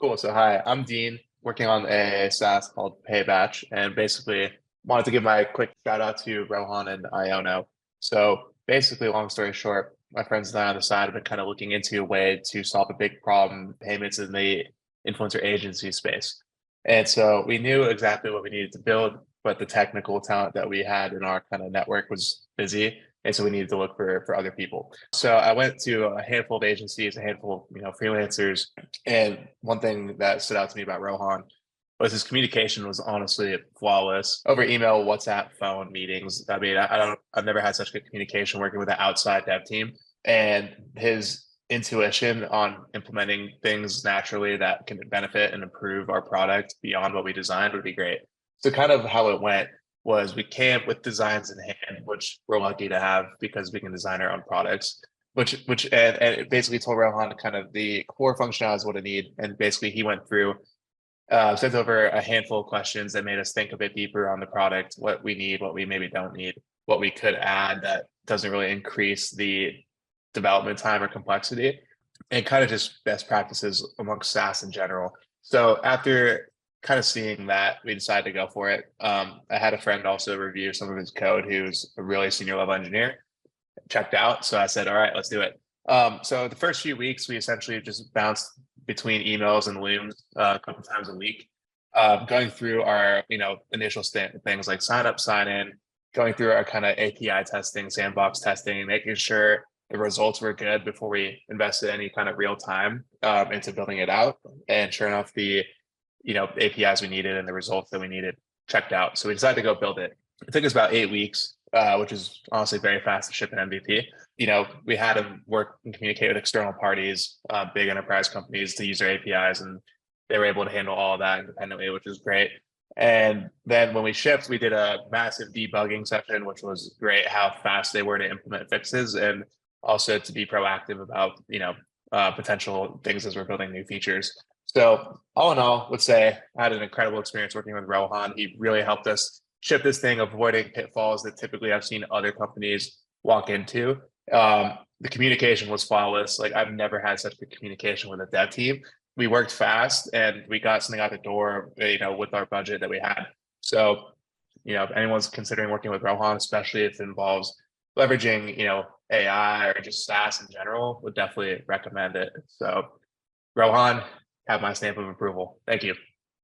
Cool. So hi, I'm Dean, working on a SaaS called Paybatch, and basically wanted to give my quick shout out to Rohan and Ionio. So basically, long story short, my friends and I on the side have been kind of looking into a way to solve a big problem, payments in the influencer agency space. And so we knew exactly what we needed to build, but the technical talent that we had in our kind of network was busy. And so we needed to look for other people. So I went to a handful of agencies, a handful of freelancers, and one thing that stood out to me about Rohan was his communication was honestly flawless over email, WhatsApp, phone, meetings. I mean, I've never had such good communication working with an outside dev team, and his intuition on implementing things naturally that can benefit and improve our product beyond what we designed would be great. So kind of how it went was we came with designs in hand, which we're lucky to have because we can design our own products. And it basically told Rohan kind of the core functionalities what it need, and basically he went through sent over a handful of questions that made us think a bit deeper on the product, what we need, what we maybe don't need, what we could add that doesn't really increase the development time or complexity, and kind of just best practices amongst SaaS in general. So after kind of seeing that, we decided to go for it. I had a friend also review some of his code who's a really senior level engineer, checked out. So I said, all right, let's do it. So the first few weeks, we essentially just bounced between emails and Looms a couple times a week, going through our initial things like sign up, sign in, going through our kind of API testing, sandbox testing, making sure the results were good before we invested any kind of real time into building it out. And sure enough, the APIs we needed and the results that we needed checked out. So we decided to go build it. It took us about 8 weeks, which is honestly very fast to ship an MVP. We had to work and communicate with external parties, big enterprise companies to use their APIs, and they were able to handle all of that independently, which is great. And then when we shipped, we did a massive debugging session, which was great how fast they were to implement fixes and also to be proactive about, potential things as we're building new features. So all in all, would say I had an incredible experience working with Rohan. He really helped us ship this thing, avoiding pitfalls that typically I've seen other companies walk into. The communication was flawless. Like I've never had such good communication with a dev team. We worked fast and we got something out the door, with our budget that we had. So, if anyone's considering working with Rohan, especially if it involves leveraging, AI or just SaaS in general, would definitely recommend it. So Rohan, have my stamp of approval. Thank you.